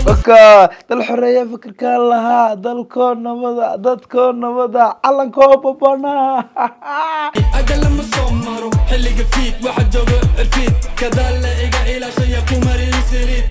بكا دل حرية فكر كان لها دل كون نبضة دد كون نبضة علن كوب بنا أجل لما صمروا حلق فيك واحد جوق الفيت كذا اللي إلى شيء كومري سريد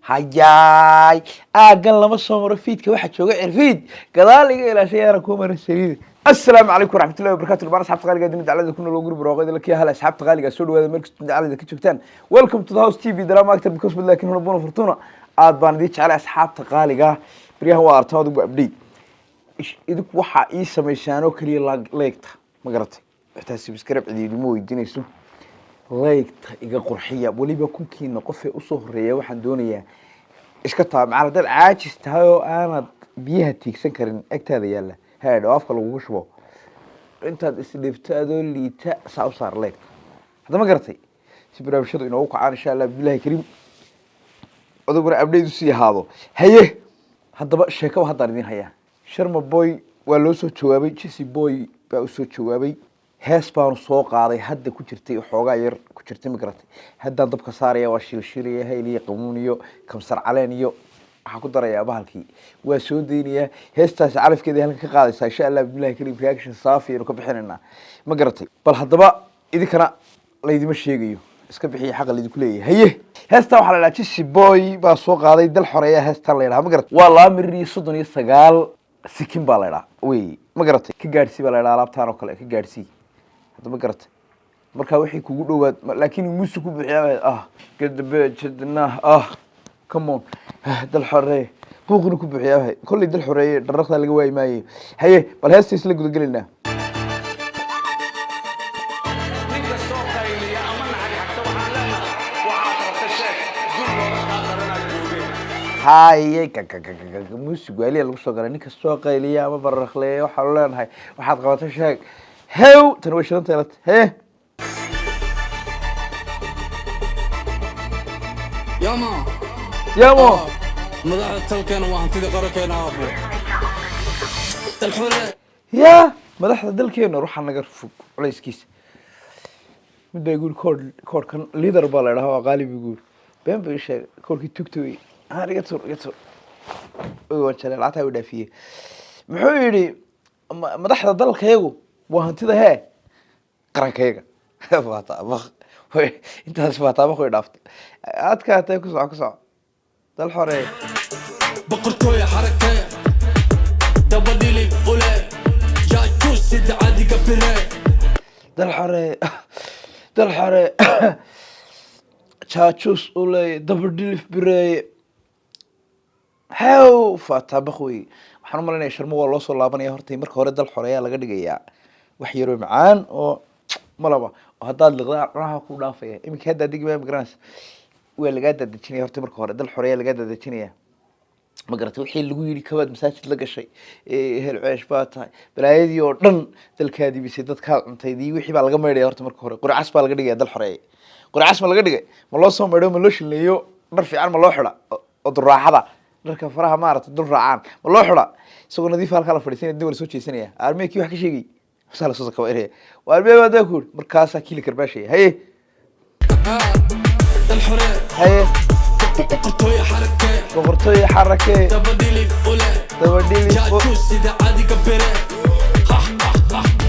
حجاي أجل لما صمروا فيت كواحد جوق الفيت كذا اللي إلى شيء كومري سريد السلام عليكم ورحمة الله وبركاته البارس أصحاب غالي قاعدين نتعلم كنا لو جروب رواقي لك يا هلا أصحاب غالي قاعد سولوا هذا مركز نتعلم ذا كتبتان ويلكم تو ذا هاوس تي في دراما أكتر بكوس بالله لكن هنا بونا فرتونا aad baan idin jeclay asxaabta qaaliga bariyahan waa artooda ugu update idinku waxa ii sameysaan oo kaliya leegta ma garatay xitaa subscribe cidii ma weydiinayso leegta iga qurxiya waliba kunkiina qof ee u soo horeeya waxaan doonayaa iska taa macallin dad caajis tahay oo aanad biyaha tiigsan karin agtaada yaala haad oo afka lagu shubo intaad isdheefto adoo liita saa u saar leegta hadda ma garatay si barnaamijyadu inoo kacaan insha Allah billahi kariim odobna update u sii haado haye haddaba sheeko haddaan idin hayaa Sharma Boy waa loo soo jawaabay Jesse Boy baa u soo jawaabay hees baan soo qaaday hadda ku jirtay xoogaa yar ku jirtay ma garatay haddaan dabka saaraya waa shilshilaya hayliya qamuuniyo kamsar caleen iyo waxa ku daraya bahalkii waa soo deynaya heestaas calafkeeda halka ka qaadaysa insha Allah billahi kariim reaction saafi inuu ka bixinayna ma garatay bal haddaba idinkana la idima sheegayo iska bixiya xaq lidinku leeyahay haye heesta waxa la ilaa Jesse Boy baa soo qaaday dal xoreeya heesta la ilaa ma garatay waa 239 sikin baa la ilaa way ma garatay ka gaarsi baa la ilaa alaabtaan oo kale ka gaarsi hadda ma garatay marka wixii kugu dhawaad laakiin musu ku bixiyaa gadbe jidna come on dal xoreeya buuqna ku bixiyaa kulli dal xoreeya daraqda laga waayay maayo haye bal heesta isla guda galinaa هاي موسى قالي لو سو غراني كسو قيليا ما برخلي waxa loo leenahay waxaad qabato sheeg heew tan way shidan tahay hee yama madaxda talkeena waa hantida qarankeena aabo dalxure ya madaxda dalkeena ruuxa naga fog culayskiisa midda guul koodkan leader baa la dhahaa qaalibi guul been bay sheeg koodkii tugtay يطر وجهه العتاوي دافيه muxuu yiri madaxda dalkaygu waa hantida hee qarankayga faataabaq intaas faataabaq way dhaaftay adkaatay ku soo dal xorey boqortooy xarakay dabadili ule ya kusid adi kabire dal xorey chaachus ule dabadili birey هاو فاتبخوي waxaan u maleynayaa Sharma waa loo soo laabanaya hortay marka hore dal xoreeya laga dhigayaa wax yar oo macaan oo malaba oo hadaad liqdaa qaraha ku dhaafaya imika hadda digma migrants waa laga dadajinaya hortay marka hore dal xoreeya laga dadajinaya ma garatay wixii lagu yiri kabaad masaajid la gashay hel ceesh baa tahay balaayadii oo dhan dalkaadii bisay dadka cuntaydii wixii baa laga meeray hortay marka hore quracas baa laga dhigaya dal xoreeya quracas ma laga dhigay ma loo soo meeray ma loo shileeyo dhar fiican ma loo xidha oo duraaxada dharka faraha maartay dul raacaan ma loo xidha isagoo nadiif halka la fadhiisanay dib soo jeesanaya armeekii wax ka sheegay wasala soo ka weeraya waa armeey wada ku markaas kiili karbaashay haye haye boqortooy xarake dabadili sida adi kabire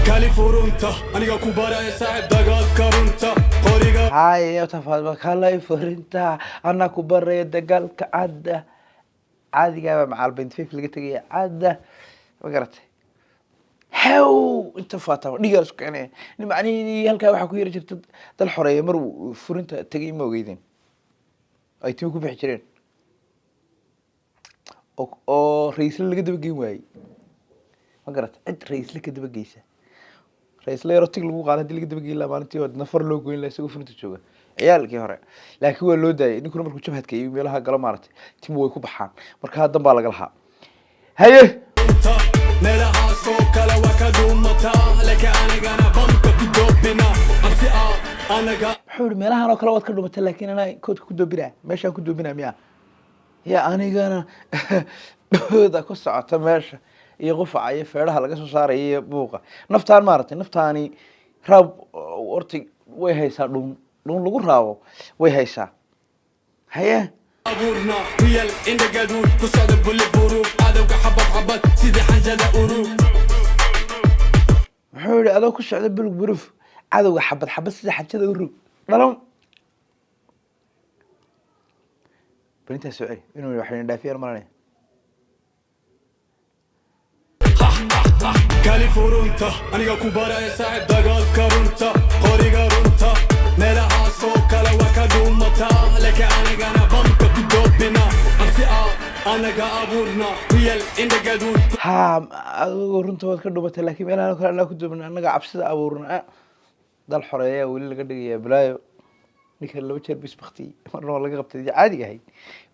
California aniga ku baray saaxib dagaal karunta qoriga haye tafaad California ana ku baray dagaalka cadda عادي مع البنت فيك لقيت عادة وقرت هاو انت فاتوا ديغاس كانه معني halka waxa ku yiri jirtay dal xoreeyo mar furinta tagay ma ogeydin ay tii ku bixi jireen oo ra'iisul laga daba geyn waayay ma garat cid ra'iisul ka daba geysa ra'iisul yaro tig lagu qaaday laga daba geyn la maalintii oo nafar loo goyn la isagu furinta jooga ciyaalkii hore laakiin waa loo daayay ninkuna markuu jabhadka iyo meelaha gala maartay tim way ku baxaan marka hadan baa laga lahaa haye meelaha soo kala waka dumata laka anagana banka ku doobina afia anaga xur meelaha oo kala wad ka dhumata laakiin ana koodka ku doobina meesha ku doobina miya ya anigana dooda ku socota meesha iyo qofacay feeraha laga soo saaray buuqa naftaan maartay naftaani rab orti way haysaa dhum dhuun lagu raabo way haysaa haye أبورنا هي الإندقادون كساد بولي بروف عادوك حبط حبط سيدي حنجدة أروف wuxuu yidhi adoo ku socda bulug buruf cadowga xabad xabad sida xajada u rog dhalan bal intaa soo celi inuu yidhi waxayna dhaafiyaan malanaya كاليفورنتا أنا كوبارا يساعد دقال كارونتا قوريغا رونتا ميلها سوكا لو كدومتا لك أنا بمك بدوبنا أمسيا أنا أبورنا هي الإندقادون haa adigoo runta waad ka dhumatay laakiin meelahan kale anaa ku duubna annaga cabsida abuurna dal xoreeyaa weli laga dhigayaa balaayo ninkan laba jeer bis baktiyey marna waa laga qabtay caadiga ahayd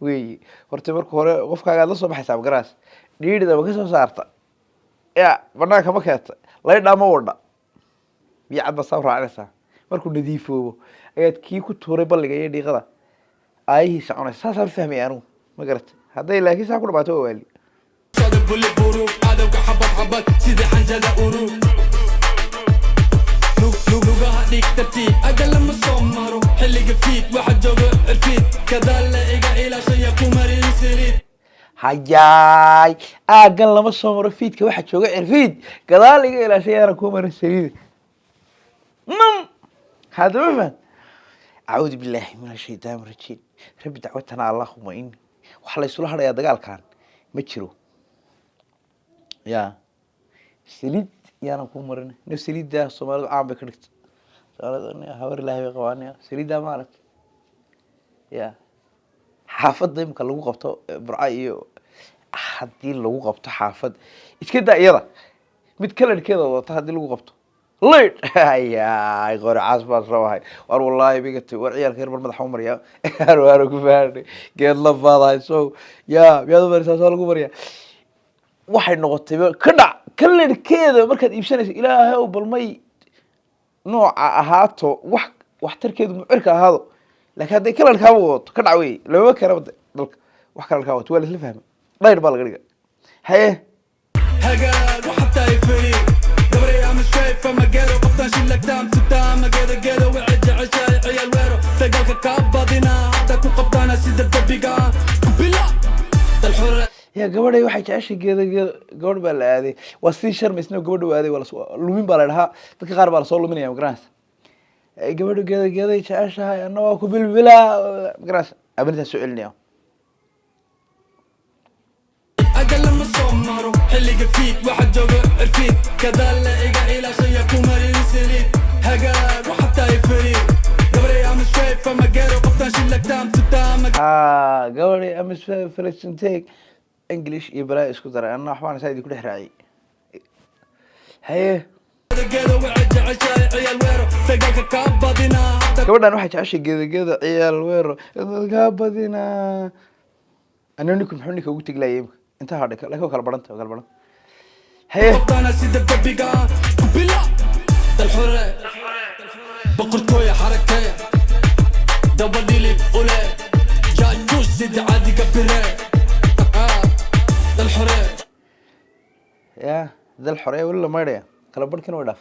weeye horta marka hore qofkaaga aad la soo baxaysaa magaraas dhiidhida ma ka soo saarta ya banaanka ma keenta laydhaa ma wadha biyo cad baad saa raacinaysaa markuu nadiifoobo ayaad kii ku tuuray balliga iyo dhiiqada aayihiisa cunaysa saasaan fahmaya anugu ma garatay hadday laakiin saa ku dhamaato waa waali صادق بولي بروف عادوك حبط حبط سيدي حنجدة أروف لوغها ديك ترتيب أقل لما صمروا حلق فيك واحد جوغ الفيد كذا لقى إلى شي يكون مريض سريد hayaay aaggan lama soo maro fiidka waxaa jooga cirfiid gadaal iga ilaashay yaana kuu marin saliida haddama faham acuudu billaahi min ashaytaan rajiim rabbi dacwatana allahuma ini waxaa la isula hadhayaa dagaalkan ma jiro ya saliid yaana kuu marin no saliiddaa soomaalidu caan bay ka dhigta soomaalida habar ilaahi bay qabaan saliiddaa ma aragta ya xaafadda imika lagu qabto burca iyo haddii lagu qabto xaafad iska daa iyada mid kalarkeeda wadata haddii lagu qabto lid hayaay qori caas baan rabahay war wallaahi bigatay war ciyaalka yar mar madaxa u maryaa waana ku fahanay geed la baadahay so ya miyaad u marisaa soo lagu maryaa waxay noqotay ka dhac kalarkeeda markaad iibsanaysa ilaahay ow balmay nooca ahaato waxtarkeedu mucirka ahaado laakiin hadday kalarkaaba wadato ka dhac wey lama keenaba dalka wax kalarkaa wato waa laisla fahmay dhayr baa laga dhiga haye هقال وحتى يفريق دوري مش شايفة ما قالوا قبطان شلك تام ستام قيدا وعجع عشاي عيال ويرو تلقاك كابضينا حتى كون قبطانا سيد الدبيقا بلا الحرة ya gabadhay waxay jeceshay geeda gabadh baa la aaday waa sidii sharmaysna gabadha u aaday lumin baa la dhahaa dadka qaar baa lasoo luminaya magaranaysa gabadhu geeday jeceshahay anna waa ku bilbilaa magaranaysa abintaas soo celinaya أقل لما صمروا حلق فيك واحد جوغ الفيد كذا لقى إلى شي يكون مريض سريد هقال وحتى يفريق دوري مش شايفة ما قالوا قبطان شلك تام ستام gabadhay amis farasinteg english iyo balaa isku daray anna waxbaan saa idin ku dhex raaciyay haye gabadhan waxay jeceshay geeda ciyaal weero kaa badinaa ana ninku muxuu ninka ugu teglaayay imka intaa hadhay laakiin kala badhanta kala badhan haye بقرتوية حركة دبليلي أولى جاجوش زيد عادي كبرة الحرية ya dal xoreeya weli la maydhaya kala badhkina way dhaaf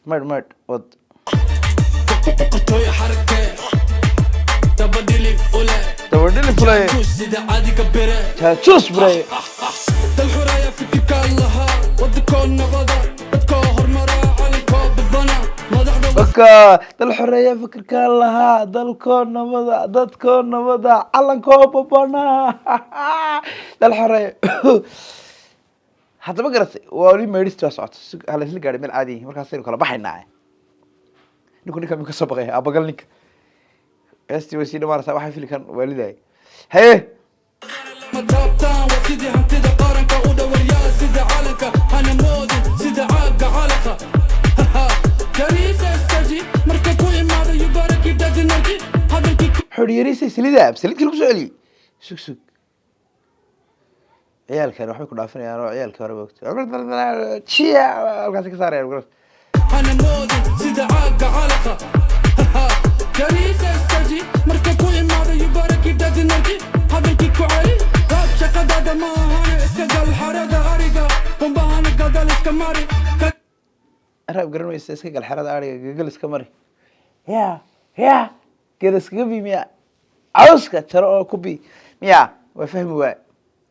maydh wad بقرتوية حركة دبليلي أولى dabadhili fulay جاجوش زيد عادي كبرة jaajuus buray الحرية فيك كلها ودكون نبضة تكوهر مرة عليكو بالبنا ما ضحضة dadka dal xoreeya fikirkaa lahaa dalkoo nabada dadkoo nabada calankoo babana dal xoreeya haddaba garatay waa wali meydhista socota hala isla gaadhay meel caadi markaasaynu kala baxaynaa ninka min ka soo baqaya abagal ninka heestii way sii dhamaanaysaa waxaa fili kan waalidaay haye متابتان وسيدي همتدى قارنك ودور يا سيدي عالنك أنا مودي سيدي عاقة عالقة كريسة استجي مركب كوي ماذا يبارك يبدأ نرجي هذا الكيك xoriyariisay salidaab salidkii lagu soo celiyey sug ciyaalkan waxbay ku dhaafinayaan oo ciyaalkii hore moogta jiya halkaasi ka saarayaan garas أنا مودي سيدي عاقة عالقة كريسة استجي مركب كوي ماذا يبارك يبدأ نرجي هذا الكيك علي راب شقد هذا ما هاني اسكال الحرادة أريقة قم بهاني قدال اسكماري raab garan maysa iska gal xerada ariga gagal iska mari ya يا كذا سكبي ميا عوسك ترى كوبي ميا وفهم واي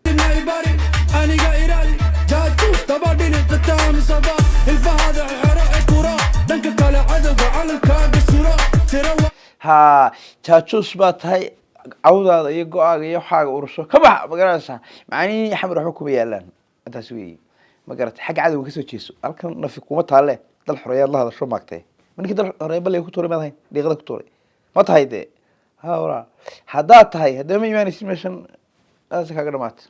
ما يباري أنا قايرالي جاتوس تبادين التتام صباح الفهد عراء كورا دنك كلا عدد على الكاد السورة تروى ها تاتشوس بات هاي عوضة يقع يحاج ورسو كبح مقرأسها معني حمر حكم يالان أنت سوي مقرأت حق عدو كسو تشيسو ألكن نفيق وما تهله دل حرية الله هذا شو ماكته من كده حرية بل يكتوري ما هاي دي غدا كتوري ما تهاي ده ها ورا حدات هاي هذا ما يعني سمشن أسك هذا مات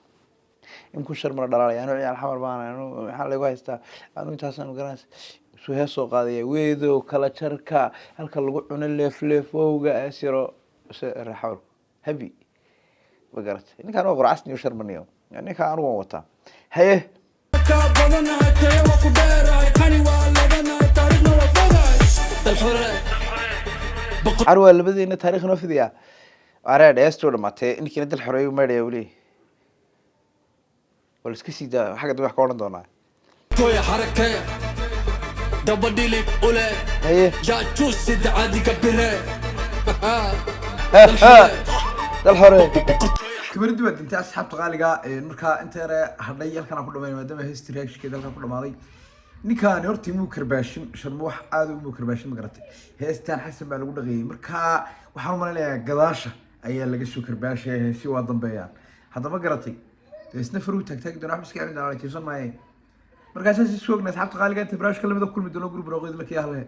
يمكن شر مرة دلالي أنا على الحمر بانا أنا حال لقوا يستا أنا متحسن مقرأس سو هي سوق هذه ويدو كلا شركة هلك اللي عن اللي فوق أسيرو الحول هبي بقرت إني كانوا غرعسني وشر من يوم يعني كانوا وطا هيه كابلنا تيوا كبيرة يقني ولا بنا تاريخنا وفضاي الحرة عروة اللي بدي إن تاريخنا في ذيا أراد أستور ما تي إني كنت الحرية وما يولي ولا سكسي ده حاجة دوح كورن دونا توي حركة دبديلك أولى هيه يا جوس عادي كبيرة ده الحرية كبرت بعد أنت أصحاب تغاليقا مركا أنت هردي يلكنا كل ما دام هيستريكش كده لكنا كل ماضي ninkaan hortii muu karbaashin sharmuux aad u muu karbaashin ma garatay heestaan xasan baa lagu dhaqeeyay markaa waxaan u maleynayaa gadaasha ayaa laga soo karbaashay heesi waa dambeeyaan haddaba garatay isna faruu taagtaagi doona wax iska celin doona tiirsan maaye markaas si suugna asxaabta qaaliga inta barnaamijka lamida kulmi doono group roqeyd la kiyaale